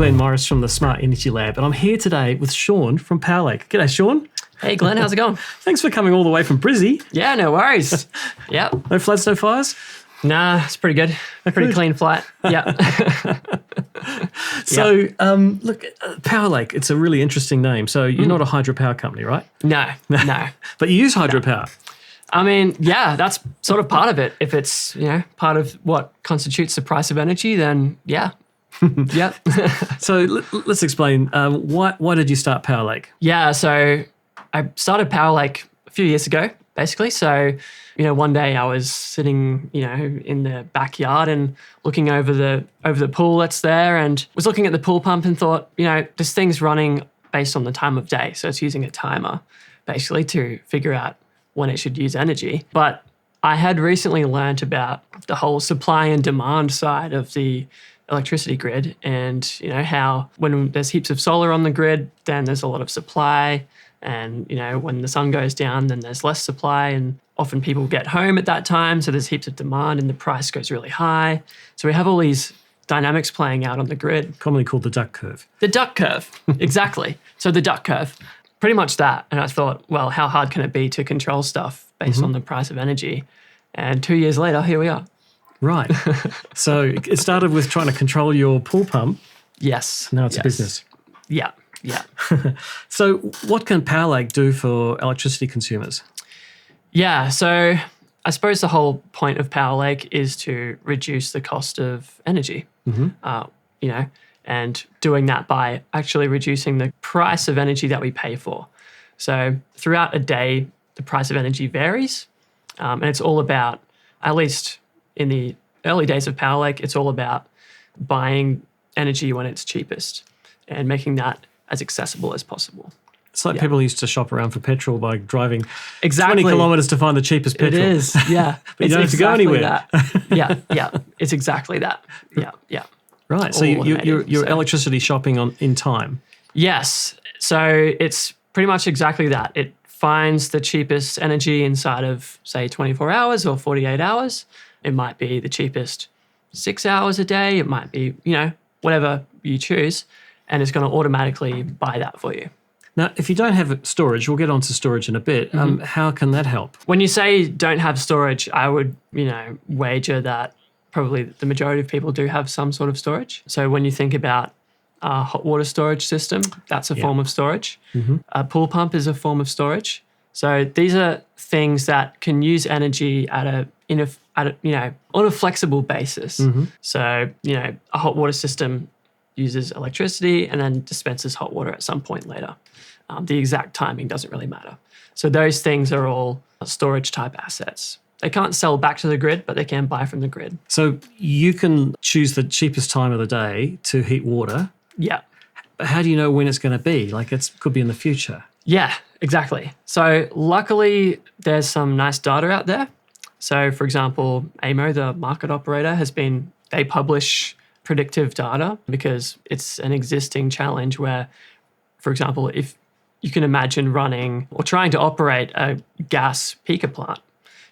Glenn Morris from the Smart Energy Lab, and I'm here today with Sean from Powerlake. G'day, Sean. Hey, Glenn, how's it going? Thanks for coming all the way from Brizzy. Yeah, no worries. Yeah. No floods, no fires? Nah, it's pretty good. Pretty clean flight. Yeah. So, look, Powerlake, it's a really interesting name. So you're not a hydropower company, right? No. But you use hydropower. I mean, yeah, that's sort of part of it. If it's, part of what constitutes the price of energy, then yeah. Yeah. So let's explain. Why did you start Powerlake? Yeah, so I started Powerlake a few years ago, basically. So, one day I was sitting, in the backyard and looking over the pool that's there, and was looking at the pool pump and thought, this thing's running based on the time of day. So it's using a timer, basically, to figure out when it should use energy. But I had recently learnt about the whole supply and demand side of the electricity grid, and how when there's heaps of solar on the grid, then there's a lot of supply, and when the sun goes down, then there's less supply, and often people get home at that time, so there's heaps of demand and the price goes really high. So we have all these dynamics playing out on the grid. Commonly called the duck curve. The duck curve, exactly. So the duck curve, pretty much that. And I thought, well, how hard can it be to control stuff based on the price of energy? And 2 years later, here we are. Right. So it started with trying to control your pool pump. Yes. Now it's a business. Yeah. So what can Powerlake do for electricity consumers? Yeah, so I suppose the whole point of Powerlake is to reduce the cost of energy, and doing that by actually reducing the price of energy that we pay for. So throughout a day, the price of energy varies, and it's all about, at least in the early days of Powerlake, it's all about buying energy when it's cheapest and making that as accessible as possible. It's like people used to shop around for petrol by driving 20 kilometres to find the cheapest petrol. It is, yeah. But you don't have to go anywhere. Yeah. It's exactly that. Yeah. Right. So you're electricity shopping in time. Yes. So it's pretty much exactly that. It finds the cheapest energy inside of, say, 24 hours or 48 hours. It might be the cheapest 6 hours a day. It might be, whatever you choose. And it's going to automatically buy that for you. Now, if you don't have storage, we'll get onto storage in a bit. How can that help? When you say don't have storage, I would, wager that probably the majority of people do have some sort of storage. So when you think about a hot water storage system, that's a form of storage. A pool pump is a form of storage. So these are things that can use energy on a flexible basis. So, a hot water system uses electricity and then dispenses hot water at some point later. The exact timing doesn't really matter. So those things are all storage type assets. They can't sell back to the grid, but they can buy from the grid. So you can choose the cheapest time of the day to heat water. Yeah. But how do you know when it's going to be? Like it could be in the future. Yeah, exactly. So luckily there's some nice data out there. So for example, AMO, the market operator, they publish predictive data because it's an existing challenge where, for example, if you can imagine running or trying to operate a gas peaker plant,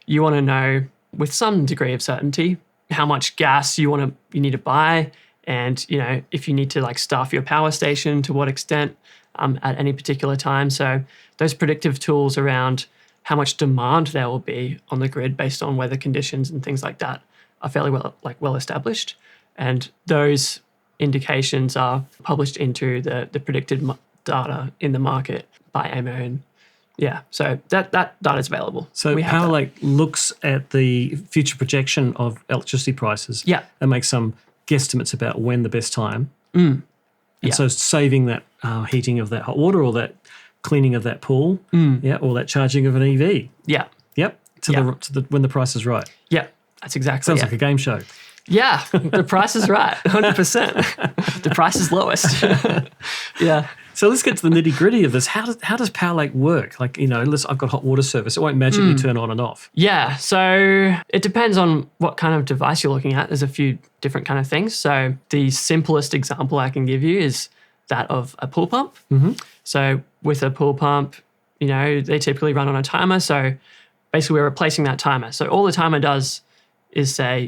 you want to know with some degree of certainty how much gas you need to buy, and if you need to staff your power station to what extent at any particular time. So those predictive tools around how much demand there will be on the grid based on weather conditions and things like that are fairly well established. And those indications are published into the predicted data in the market by AMO. And so that data is available. So Powerlake looks at the future projection of electricity prices and makes some guesstimates about when the best time. And so saving that heating of that hot water or that cleaning of that pool, or that charging of an EV. When the price is right. Yeah, that's exactly. Sounds like a game show. Yeah, the price is right, 100%. The price is lowest. Yeah. So let's get to the nitty gritty of this. How does Powerlake work? I've got hot water service. It won't magically turn on and off. Yeah, so it depends on what kind of device you're looking at. There's a few different kind of things. So the simplest example I can give you is that of a pool pump. So with a pool pump, they typically run on a timer. So basically we're replacing that timer. So all the timer does is say,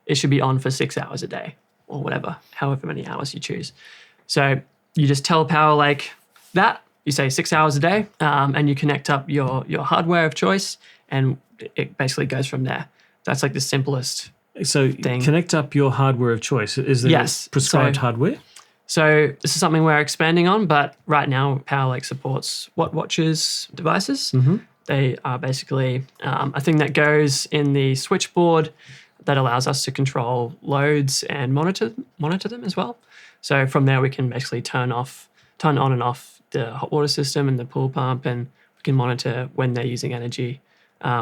it should be on for 6 hours a day or whatever, however many hours you choose. So you just tell Powerlake that, you say 6 hours a day, and you connect up your hardware of choice, and it basically goes from there. That's like the simplest thing. Connect up your hardware of choice. Is there prescribed hardware? So this is something we're expanding on, but right now Powerlake supports Watches devices. They are basically a thing that goes in the switchboard that allows us to control loads and monitor them as well. So from there we can basically turn on and off the hot water system and the pool pump, and we can monitor when they're using energy,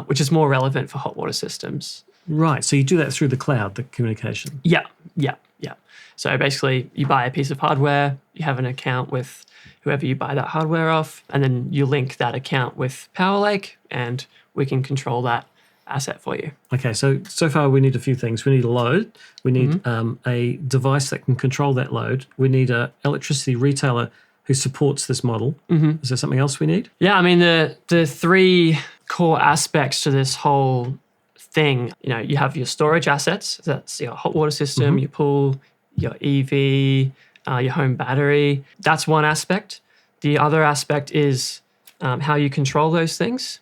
which is more relevant for hot water systems. Right. So you do that through the cloud, the communication. Yeah. So basically you buy a piece of hardware, you have an account with whoever you buy that hardware off, and then you link that account with Powerlake, and we can control that asset for you. Okay, so far we need a few things. We need a load. We need a device that can control that load. We need an electricity retailer who supports this model. Is there something else we need? Yeah, I mean, the three core aspects to this whole thing, you have your storage assets. That's your hot water system, your pool, your EV, your home battery. That's one aspect. The other aspect is how you control those things,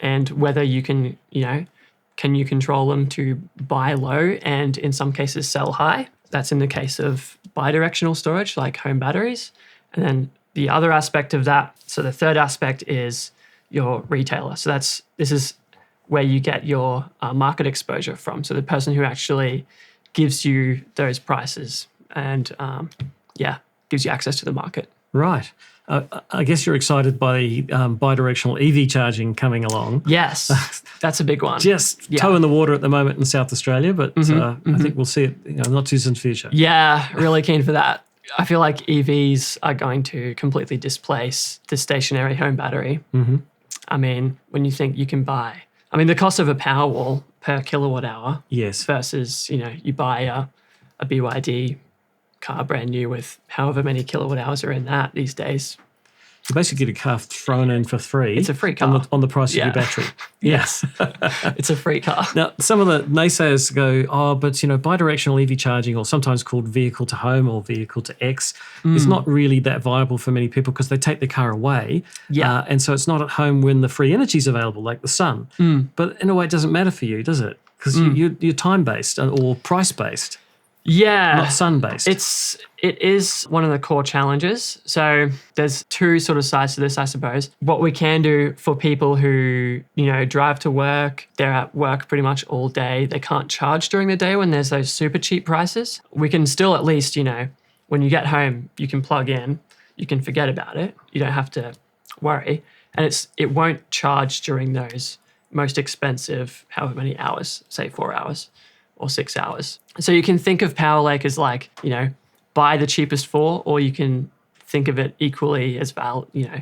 and whether you can you control them to buy low and in some cases sell high. That's in the case of bidirectional storage like home batteries. And then the other aspect of that, so the third aspect is your retailer. So this is where you get your market exposure from. So the person who actually gives you those prices and gives you access to the market. Right. I guess you're excited by bidirectional EV charging coming along. Yes, that's a big one. Just toe in the water at the moment in South Australia, but I think we'll see it not too distant future. Yeah, really keen for that. I feel like EVs are going to completely displace the stationary home battery. I mean, when you think you can buy, the cost of a Powerwall per kilowatt hour versus, you buy a BYD car brand new with however many kilowatt hours are in that these days. You basically get a car thrown in for free. It's a free car. On the price of your battery. Yes. It's a free car. Now, some of the naysayers go, but, bidirectional EV charging, or sometimes called vehicle to home or vehicle to X, is not really that viable for many people because they take the car away. Yeah. And so it's not at home when the free energy is available, like the sun. But in a way, it doesn't matter for you, does it? Because you're time-based or price-based. Yeah. Not sun-based. It is one of the core challenges. So there's two sort of sides to this, I suppose. What we can do for people who, drive to work, they're at work pretty much all day, they can't charge during the day when there's those super cheap prices. We can still at least, when you get home, you can plug in, you can forget about it. You don't have to worry. And it won't charge during those most expensive, however many hours, say 4 hours. Or 6 hours. So you can think of Powerlake as like, buy the cheapest 4, or you can think of it equally as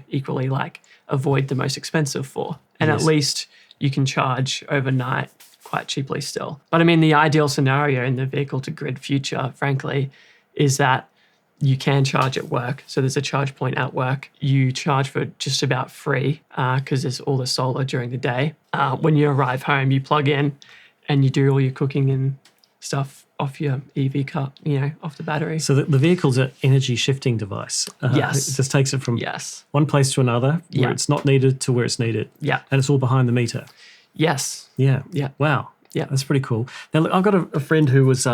equally like avoid the most expensive 4. And at least you can charge overnight quite cheaply still. But the ideal scenario in the vehicle to grid future, frankly, is that you can charge at work. So there's a charge point at work. You charge for just about free because there's all the solar during the day. When you arrive home, you plug in and you do all your cooking and stuff off your EV car, off the battery. So the vehicle's an energy shifting device. Yes. It just takes it from one place to another where it's not needed to where it's needed. Yeah. And it's all behind the meter. Yes. Yeah. Yeah. Wow. Yeah. That's pretty cool. Now, look, I've got a friend who was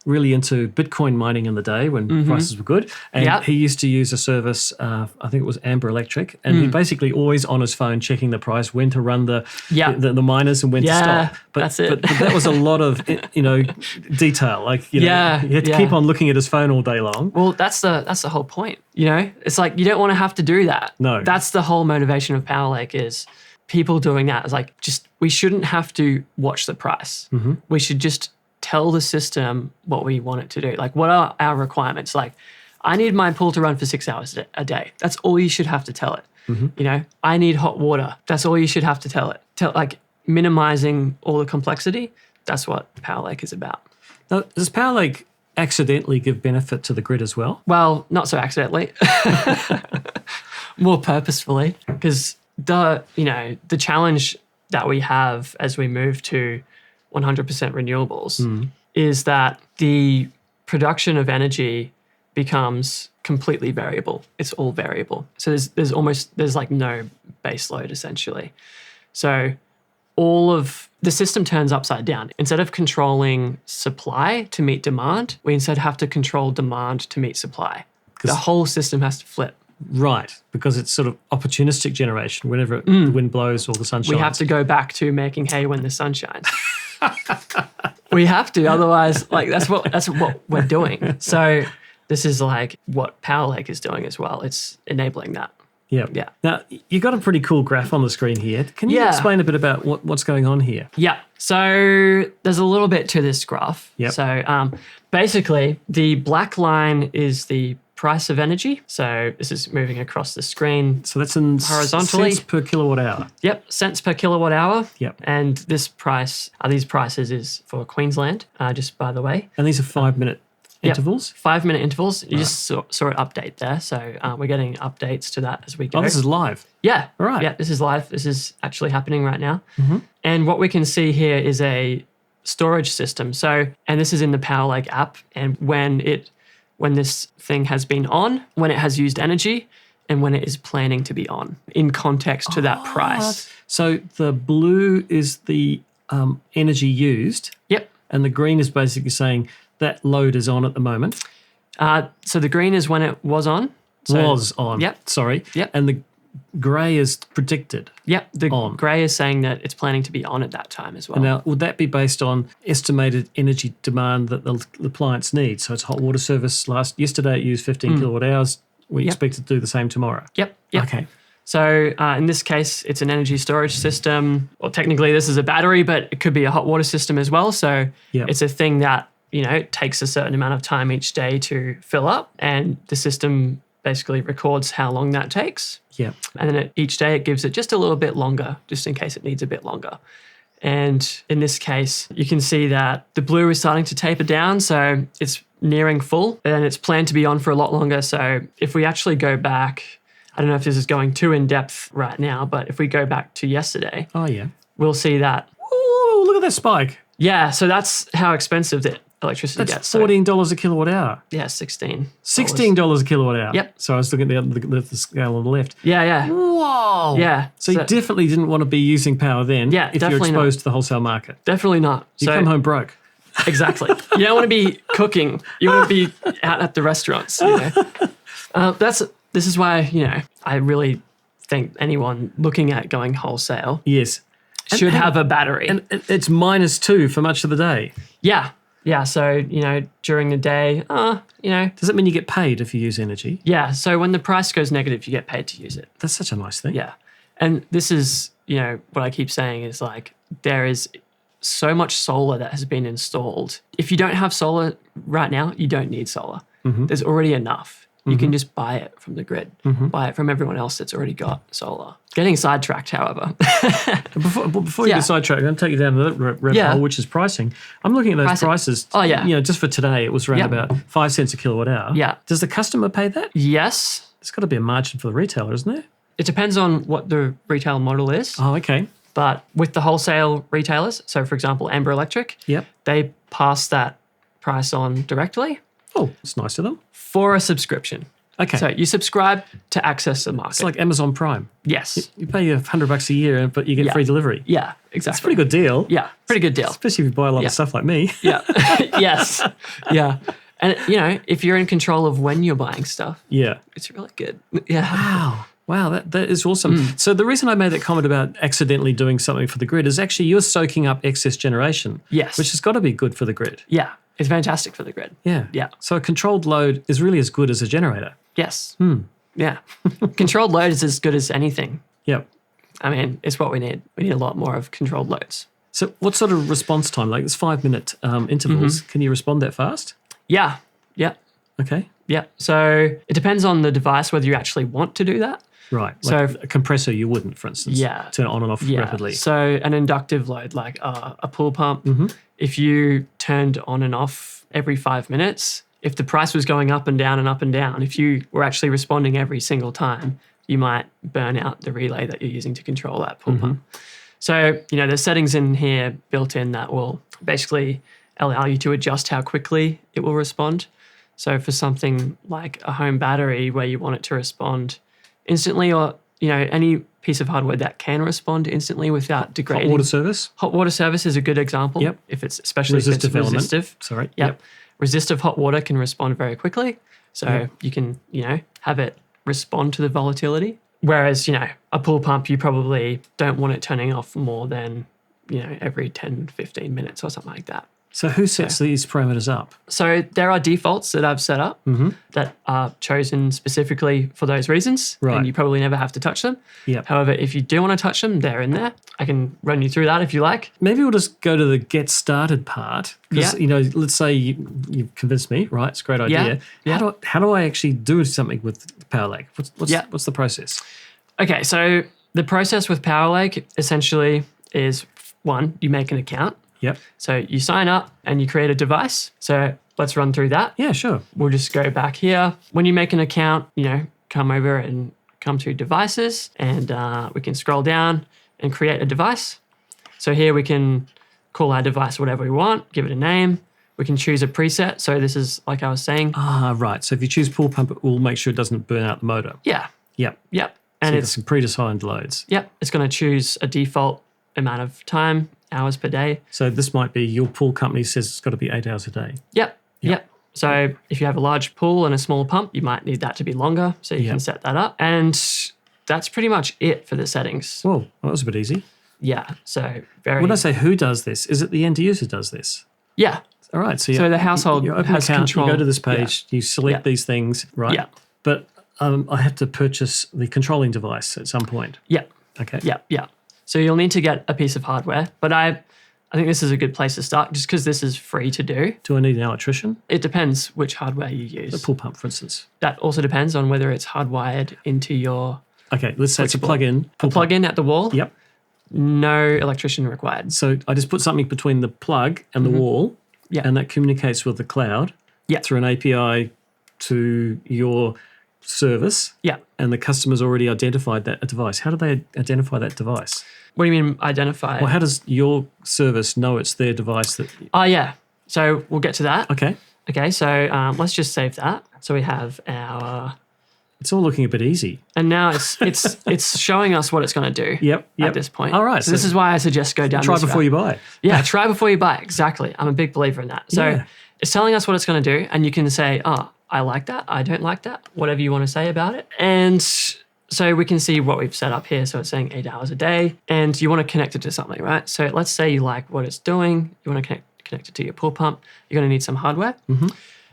really into Bitcoin mining in the day when prices were good. And he used to use a service, I think it was Amber Electric. And he basically always on his phone checking the price, when to run the miners and when to stop. But, that's it. But that was a lot of, detail. Like, he had to keep on looking at his phone all day long. Well, that's the whole point. It's like you don't want to have to do that. No. That's the whole motivation of Powerlake is people doing that is like, we shouldn't have to watch the price. We should just tell the system what we want it to do. Like, what are our requirements? Like, I need my pool to run for 6 hours a day. That's all you should have to tell it. I need hot water. That's all you should have to tell it. Like, minimizing all the complexity. That's what Powerlake is about. Now, does Powerlake accidentally give benefit to the grid as well? Well, not so accidentally. More purposefully, because the challenge that we have as we move to 100% renewables is that the production of energy becomes completely variable. It's all variable. So there's like no base load essentially. So all of the system turns upside down. Instead of controlling supply to meet demand, we instead have to control demand to meet supply. The whole system has to flip. Right, because it's sort of opportunistic generation. Whenever the wind blows or the sun shines. We have to go back to making hay when the sun shines. We have to, otherwise, like that's what we're doing. So this is like what Powerlake is doing as well. It's enabling that. Yeah. Yeah. Now, you got a pretty cool graph on the screen here. Can you explain a bit about what's going on here? Yeah. So there's a little bit to this graph. Yep. So basically, the black line is the price of energy. So this is moving across the screen. So that's in horizontally. cents per kilowatt hour. Yep, cents per kilowatt hour. Yep. And this price, these prices is for Queensland, just by the way. And these are 5-minute intervals? 5-minute intervals. You just saw it update there. So we're getting updates to that as we go. Oh, this is live? Yeah. All right. Yeah, this is live. This is actually happening right now. Mm-hmm. And what we can see here is a storage system. So, and this is in the Powerlake app. And when this thing has been on, when it has used energy, and when it is planning to be on, in context to that price. So the blue is the energy used. Yep. And the green is basically saying that load is on at the moment. So the green is when it was on. So, was on. Yep. Sorry. Yep. And the grey is predicted. Yep. The grey is saying that it's planning to be on at that time as well. And now, would that be based on estimated energy demand that the clients need? So it's hot water service. Yesterday it used 15 kilowatt hours. We expect it to do the same tomorrow. Yep. Okay. So in this case, it's an energy storage system. Well, technically this is a battery, but it could be a hot water system as well. So it's a thing that, takes a certain amount of time each day to fill up, and the system basically records how long that takes. Yeah. And then each day it gives it just a little bit longer, just in case it needs a bit longer. And in this case, you can see that the blue is starting to taper down. So it's nearing full, and it's planned to be on for a lot longer. So if we actually go back, I don't know if this is going too in depth right now, but if we go back to yesterday, we'll see that. Oh, look at that spike. Yeah. So that's how expensive the electricity gets. That's $14 a kilowatt hour. Yeah, $16. $16 a kilowatt hour. Yep. So I was looking at the scale on the left. Yeah. Whoa. Yeah. So you definitely didn't want to be using power then if you're exposed to the wholesale market. Definitely not. You come home broke. Exactly. You don't want to be cooking. You want to be out at the restaurants. This is why, I really think anyone looking at going wholesale should have a battery. And it's -2 for much of the day. Yeah. Yeah. So, during the day, Does it mean you get paid if you use energy? Yeah. So when the price goes negative, you get paid to use it. That's such a nice thing. Yeah. And this is, what I keep saying is like, there is so much solar that has been installed. If you don't have solar right now, you don't need solar. Mm-hmm. There's already enough. You can just buy it from the grid, buy it from everyone else that's already got solar. Getting sidetracked, however. Before you get sidetracked, I'm going to take you down the rabbit hole, which is pricing. I'm looking at those prices. Oh, yeah. Just for today, it was around about 5 cents a kilowatt hour. Yeah. Does the customer pay that? Yes. There's got to be a margin for the retailer, isn't there? It depends on what the retail model is. Oh, okay. But with the wholesale retailers, so for example, Amber Electric, they pass that price on directly. Oh, it's nice of them. For a subscription. Okay. So you subscribe to access the market. It's like Amazon Prime. Yes. You pay $100 a year, but you get free delivery. Yeah, exactly. It's a pretty good deal. Yeah, pretty good deal. Especially if you buy a lot of stuff like me. Yeah. Yes. Yeah. And, if you're in control of when you're buying stuff, it's really good. Yeah. Wow, that is awesome. So the reason I made that comment about accidentally doing something for the grid is actually you're soaking up excess generation. Yes. Which has got to be good for the grid. Yeah. It's fantastic for the grid. Yeah. Yeah. So a controlled load is really as good as a generator. Yes. Yeah. Controlled load is as good as anything. Yep. I mean, it's what we need. We need a lot more of controlled loads. So what sort of response time? Like it's 5-minute intervals. Can you respond that fast? Yeah. Yeah. Okay. Yeah. So it depends on the device whether you actually want to do that. Right. Like a compressor you wouldn't, for instance. Yeah. Turn it on and off rapidly. So an inductive load like a pool pump, if you turned on and off every 5 minutes, if the price was going up and down and up and down, if you were actually responding every single time, you might burn out the relay that you're using to control that pool pump. So, there's settings in here built in that will basically allow you to adjust how quickly it will respond. So for something like a home battery where you want it to respond instantly, or any piece of hardware that can respond instantly without degrading. Hot water service? Hot water service is a good example. Yep. Especially if it's resistive. Sorry. Yep. Resistive hot water can respond very quickly. So you can, have it respond to the volatility. Whereas, a pool pump, you probably don't want it turning off more than, every 10, 15 minutes or something like that. So who sets these parameters up? So there are defaults that I've set up that are chosen specifically for those reasons. Right. And you probably never have to touch them. Yep. However, if you do want to touch them, they're in there. I can run you through that if you like. Maybe we'll just go to the get started part. Because, let's say you've convinced me, right? It's a great idea. Yeah. How do I actually do something with Powerlake? What's the process? Okay, so the process with Powerlake essentially is, one, you make an account. Yep. So you sign up and you create a device. So let's run through that. Yeah, sure. We'll just go back here. When you make an account, come over and come to devices, and we can scroll down and create a device. So here we can call our device whatever we want, give it a name. We can choose a preset. So this is like I was saying. Right. So if you choose pool pump, it will make sure it doesn't burn out the motor. Yeah. Yep. And it's some predefined loads. Yep. It's going to choose a default amount of time, hours per day. So this might be your pool company says it's got to be 8 hours a day. Yep. So if you have a large pool and a small pump, you might need that to be longer. So you can set that up. And that's pretty much it for the settings. Well, that was a bit easy. Yeah. So When I say who does this, is it the end user does this? Yeah. All right. So the household you open has account, control. You go to this page, you select these things, right? Yeah. But I have to purchase the controlling device at some point. Yeah. Okay. Yeah. So you'll need to get a piece of hardware, but I think this is a good place to start just because this is free to do. Do I need an electrician? It depends which hardware you use. The pool pump, for instance. That also depends on whether it's hardwired into your... Okay, let's say it's a plug-in. A plug-in at the wall? Yep. No electrician required. So I just put something between the plug and the wall, and that communicates with the cloud through an API to your service. Yeah. And the customer's already identified that device. How do they identify that device? What do you mean identify? Well, how does your service know it's their device? Yeah. So we'll get to that. Okay. So let's just save that. So we have our... It's all looking a bit easy. And now it's showing us what it's going to do at this point. All right. So this is why I suggest go down try this before route. you buy. Yeah, try before you buy. Exactly. I'm a big believer in that. So it's telling us what it's going to do, and you can say, I like that, I don't like that, whatever you want to say about it. And so we can see what we've set up here. So it's saying 8 hours a day, and you want to connect it to something, right? So let's say you like what it's doing. You want to connect it to your pool pump. You're going to need some hardware.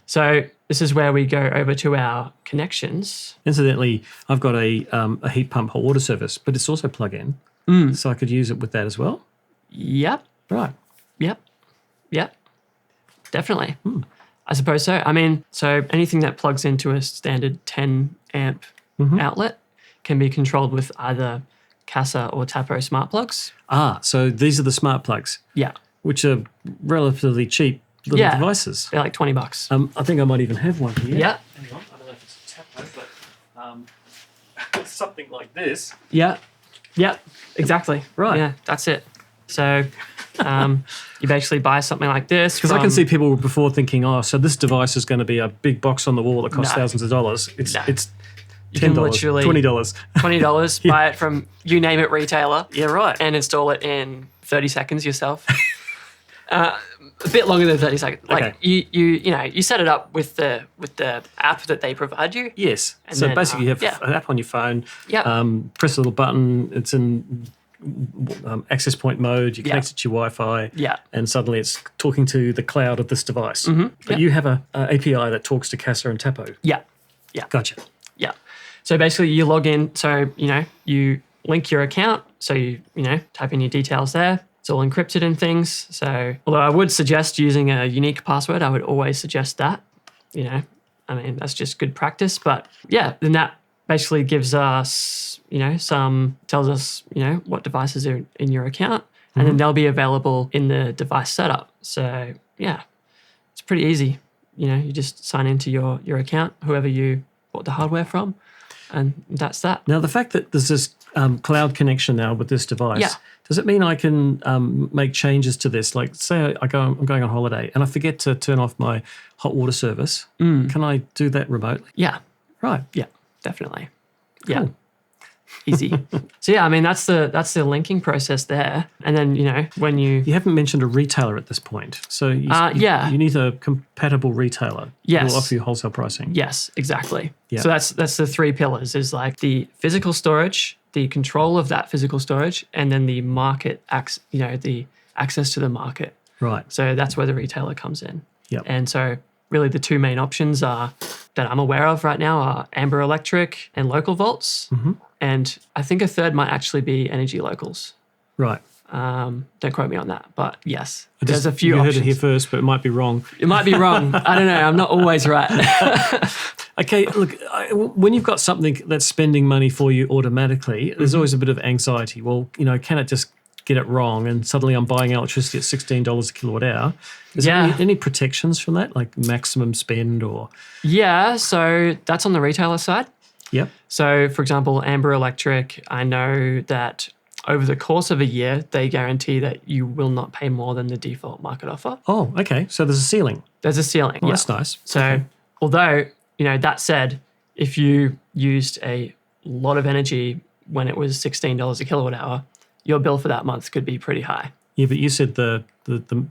So this is where we go over to our connections. Incidentally, I've got a heat pump hot water service, but it's also plug-in. So I could use it with that as well? Yep. Right. Yep. Definitely. I suppose so. I mean, so anything that plugs into a standard 10 amp outlet can be controlled with either Casa or Tapo smart plugs. So these are the smart plugs. Yeah. Which are relatively cheap little devices. They're like $20. I think I might even have one here. Yeah. Hang on. I don't know if it's a Tapo, but something like this. Yeah. Exactly. Right. Yeah, that's it. So you basically buy something like this. Because I can see people before thinking, so this device is going to be a big box on the wall that costs thousands of dollars. It's $10, literally $20. $20, buy it from you name it retailer. Yeah, right. And install it in 30 seconds yourself. A bit longer than 30 seconds. Like you set it up with the app that they provide you. Yes. And so then, basically you have an app on your phone. Yeah. Press a little button. It's in access point mode. You connect it to your Wi-Fi. Yeah. And suddenly it's talking to the cloud of this device. But Yep. you have a API that talks to Casa and Tapo. Yeah. Gotcha. Yeah. So basically you log in. So, you link your account. So you type in your details there. It's all encrypted and things. So although I would suggest using a unique password, I would always suggest that. I mean, that's just good practice. But yeah, then that basically gives us, tells us, what devices are in your account. And then they'll be available in the device setup. So yeah, it's pretty easy. You just sign into your account, whoever you bought the hardware from. And that's that. Now, the fact that there's this cloud connection now with this device, does it mean I can make changes to this? Like, say I'm going on holiday and I forget to turn off my hot water service. Can I do that remotely? Yeah. Right. Yeah, definitely. Cool. Yeah. Easy. So yeah, I mean that's the linking process there. And then, when you haven't mentioned a retailer at this point. So you need a compatible retailer who will offer you wholesale pricing. Yes, exactly. Yeah. So that's the three pillars, is like the physical storage, the control of that physical storage, and then the market the access to the market. Right. So that's where the retailer comes in. Yep. And so really the two main options that I'm aware of right now are Amber Electric and Local Volts. Mm-hmm. And I think a third might actually be Energy Locals. Right. Don't quote me on that, but yes, there's a few you options. heard it here first, but it might be wrong. It might be wrong. I don't know. I'm not always right. Okay, look, when you've got something that's spending money for you automatically, there's always a bit of anxiety. Well, can it just get it wrong and suddenly I'm buying electricity at $16 a kilowatt hour? Is there any protections from that, like maximum spend or? Yeah, so that's on the retailer side. Yep. So, for example, Amber Electric, I know that over the course of a year, they guarantee that you will not pay more than the default market offer. Oh, okay. So there's a ceiling. There's a ceiling. Oh, that's nice. So, although, that said, if you used a lot of energy when it was $16 a kilowatt hour, your bill for that month could be pretty high. Yeah, but you said the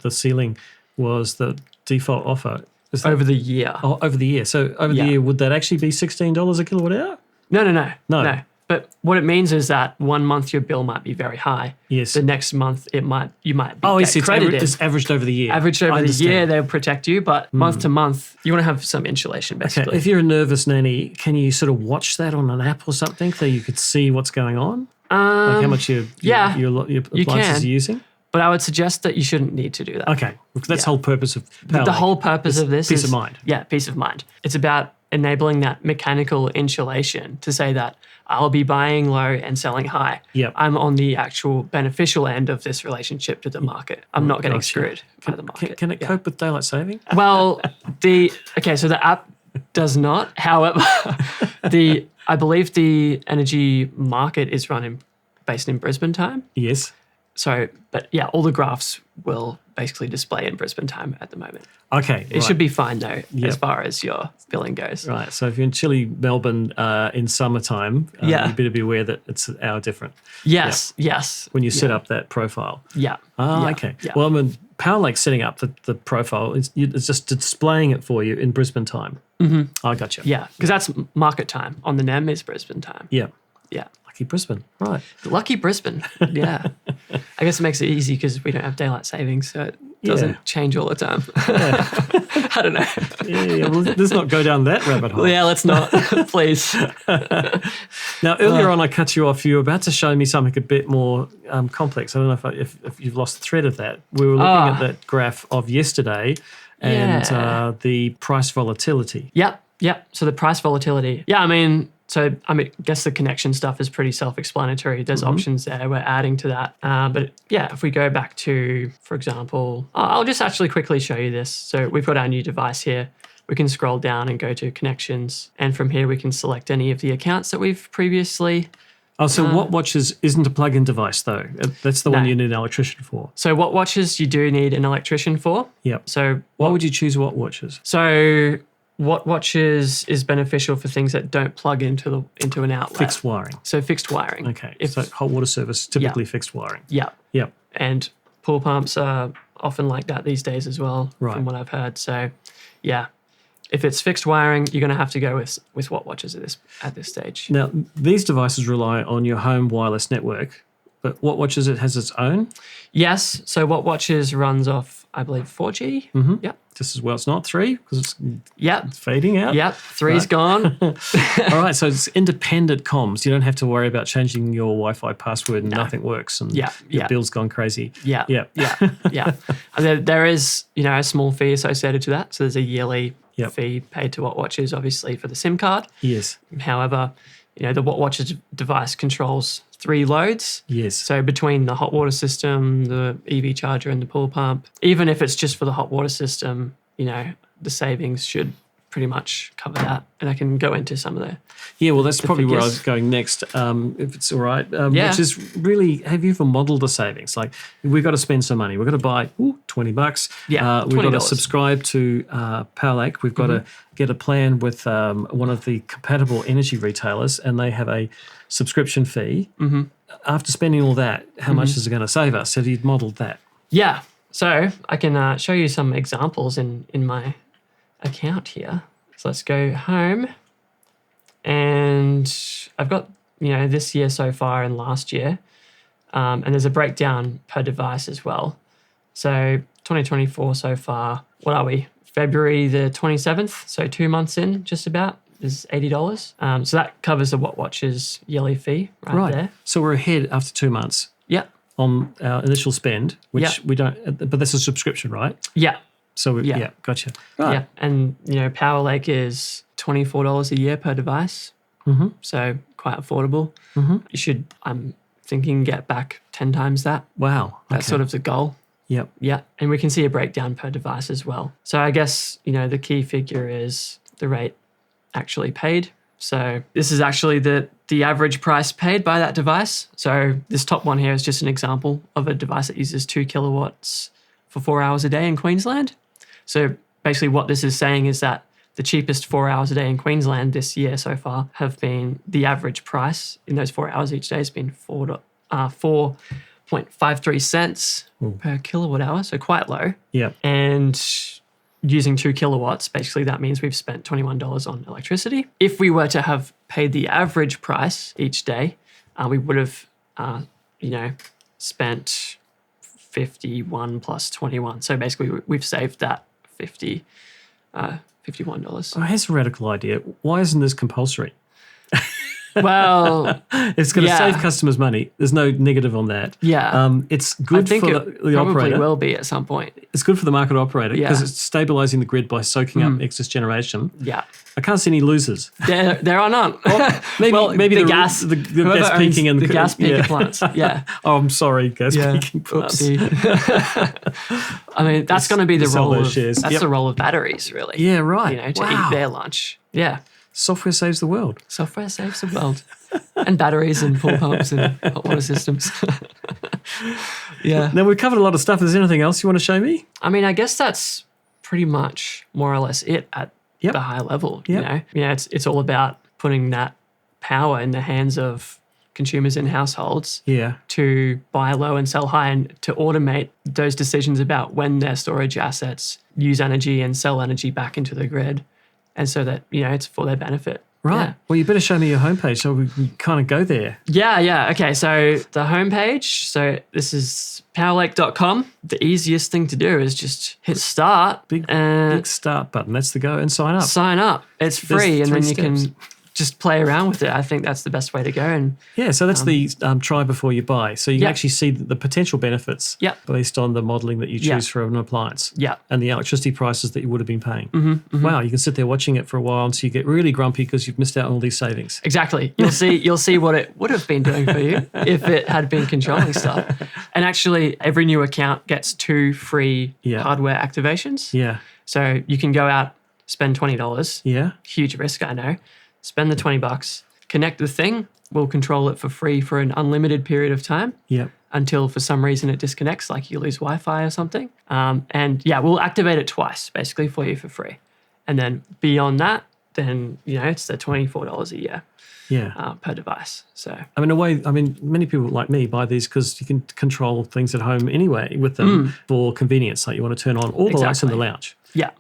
ceiling was the default offer. Over the year. Oh, over the year. So over the year, would that actually be $16 a kilowatt hour? No. But what it means is that one month your bill might be very high. Yes. The next month you might be credited. It's averaged over the year. Averaged over the year, they'll protect you, but month to month, you want to have some insulation, basically. Okay. If you're a nervous nanny, can you sort of watch that on an app or something so you could see what's going on? Like how much your appliances are using? But I would suggest that you shouldn't need to do that. Okay. That's the whole purpose of Powerlake. The whole purpose of this is... Peace of mind. Yeah, peace of mind. It's about enabling that mechanical insulation to say that I'll be buying low and selling high. Yep. I'm on the actual beneficial end of this relationship to the market. I'm not getting screwed by the market. Can it cope with daylight saving? Well, so the app does not. However, I believe the energy market is based in Brisbane time. Yes. So, but yeah, all the graphs will basically display in Brisbane time at the moment. Okay. It should be fine though, as far as your billing goes. Right. So if you're in chilly Melbourne in summertime, you better be aware that it's an hour different. Yes. Yes. When you set up that profile. Yeah. Okay. Yeah. Well, Powerlake's setting up the profile. It's just displaying it for you in Brisbane time. Mm-hmm. I gotcha. Yeah, because that's market time. On the NEM is Brisbane time. Yeah. Yeah. Lucky Brisbane. Right. Lucky Brisbane. Yeah. I guess it makes it easy because we don't have daylight savings, so it doesn't change all the time. I don't know. Yeah. Well, let's not go down that rabbit hole. Yeah, let's not, please. Now, earlier on, I cut you off. You were about to show me something a bit more complex. I don't know if you've lost the thread of that. We were looking at that graph of yesterday and the price volatility. Yep. So the price volatility. Yeah, I guess the connection stuff is pretty self-explanatory. There's options there. We're adding to that. But yeah, if we go back to, for example, I'll just actually quickly show you this. So we've got our new device here. We can scroll down and go to connections. And from here, we can select any of the accounts that we've previously... Oh, so WattWatches isn't a plug-in device, though. That's the one you need an electrician for. So WattWatches, you do need an electrician for. Yep. So why would you choose WattWatches? So... WattWatches is beneficial for things that don't plug into an outlet. Fixed wiring. So fixed wiring. Okay. So hot water service, typically fixed wiring. Yeah. Yep. And pool pumps are often like that these days as well, from what I've heard. So, yeah, if it's fixed wiring, you're going to have to go with WattWatches at this stage. Now, these devices rely on your home wireless network, but WattWatches, it has its own? Yes. So WattWatches runs off, I believe, 4G. Mm-hmm. Yep. Just as well, it's not 3 because it's fading out. Yep, 3's gone. All right, so it's independent comms. You don't have to worry about changing your Wi-Fi password and nothing works and your bill's gone crazy. Yeah. And there is, a small fee associated to that. So there's a yearly fee paid to WattWatches, obviously, for the SIM card. Yes. However, the WattWatches device controls 3 loads. Yes. So between the hot water system, the EV charger and the pool pump, even if it's just for the hot water system, the savings should pretty much cover that. And I can go into some of the Yeah, well, that's probably where I figures. was going next, if it's all right. Yeah. Which is really, have you ever modeled the savings? Like, we've got to spend some money. We've got to buy $20. Yeah, We've got to $20. subscribe to Powerlake. We've got to get a plan with one of the compatible energy retailers, and they have a subscription fee. After spending all that, how much is it going to save us? Have you modelled that? Yeah. So I can show you some examples in my account here. So let's go home. And I've got, this year so far and last year. And there's a breakdown per device as well. So 2024 so far, what are we? February the 27th, so 2 months in, just about, is $80. So that covers the Watch's yearly fee right there. So we're ahead after 2 months. Yeah. On our initial spend, which we don't, but that's a subscription, right? Yeah. So, gotcha. Right. Yeah. And, Powerlake is $24 a year per device. So quite affordable. You should, I'm thinking, get back 10 times that. Wow. That's sort of the goal. Yep. Yeah. And we can see a breakdown per device as well. So I guess, the key figure is the rate actually paid. So this is actually the average price paid by that device. So this top one here is just an example of a device that uses 2 kilowatts for 4 hours a day in Queensland. So basically what this is saying is that the cheapest 4 hours a day in Queensland this year so far have been, the average price in those 4 hours each day has been 4.53 cents per kilowatt hour. So quite low. Yeah. And using 2 kilowatts, basically that means we've spent $21 on electricity. If we were to have paid the average price each day, we would have, spent 51 plus 21. So basically we've saved that $51. Oh, here's a radical idea. Why isn't this compulsory? Well, it's going to save customers money. There's no negative on that. Yeah. It's good for the probably operator. Will be at some point. It's good for the market operator because it's stabilizing the grid by soaking up excess generation. Yeah. I can't see any losers. There are none. Maybe the the gas, the gas peaking and the gas peaker plants. Yeah. Oh, I'm sorry, gas peaking plants. I mean, that's going to be the role of shares. the role of batteries, really. Yeah, right. To eat their lunch. Yeah. Software saves the world. Software saves the world. And batteries and pool pumps and hot water systems. Yeah. Now, we've covered a lot of stuff. Is there anything else you want to show me? I mean, I guess that's pretty much more or less it at the high level. It's all about putting that power in the hands of consumers and households to buy low and sell high, and to automate those decisions about when their storage assets use energy and sell energy back into the grid. And so that, it's for their benefit. Right. Yeah. Well, you better show me your homepage so we kind of go there. Yeah. Okay, so the homepage, so this is powerlake.com. The easiest thing to do is just hit start. Big start button. That's the go and sign up. Sign up. It's free, There's and then you steps. can just play around with it. I think that's the best way to go. And so that's the try before you buy. So you can actually see the potential benefits based on the modelling that you choose for an appliance and the electricity prices that you would have been paying. Wow, you can sit there watching it for a while until you get really grumpy because you've missed out on all these savings. Exactly. You'll see what it would have been doing for you if it had been controlling stuff. And actually, every new account gets 2 free hardware activations. Yeah. So you can go out, spend $20. Yeah. Huge risk, I know. Spend the $20, connect the thing, we'll control it for free for an unlimited period of time until for some reason it disconnects, like you lose Wi-Fi or something. We'll activate it twice, basically, for you for free. And then beyond that, then, it's the $24 a year per device. So, in a way, many people like me buy these because you can control things at home anyway with them for convenience. Like you want to turn on all the lights in the lounge. Yeah.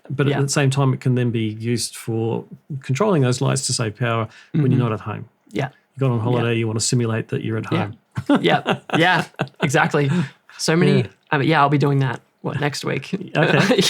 But at the same time, it can then be used for controlling those lights to save power when you're not at home. Yeah. You got on holiday, you want to simulate that you're at home. Yeah, exactly. So many, I'll be doing that, next week? Okay.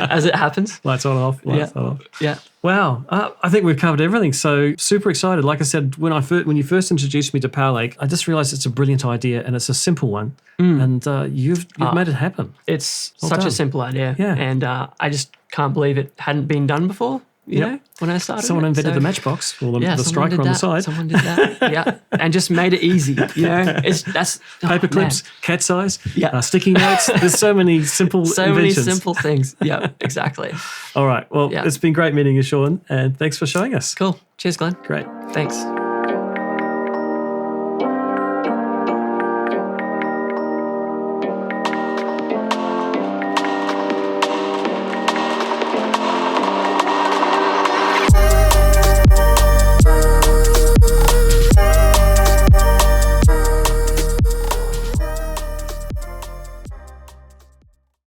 As it happens. Lights on, off, lights on, off. Yeah. Wow. I think we've covered everything. So super excited. Like I said, when you first introduced me to Powerlake, I just realized it's a brilliant idea and it's a simple one. And you've made it happen. It's Well such done. a simple idea. Yeah. And I just can't believe it hadn't been done before. you know, when I started. Someone invented the matchbox or the striker on the side. Someone did that. Yeah. And just made it easy. You know, that's paper clips, cat's eyes, sticky notes. There's so many simple inventions. Many simple things. Yeah, exactly. All right. Well, it's been great meeting you, Sean, and thanks for showing us. Cool. Cheers, Glenn. Great. Thanks.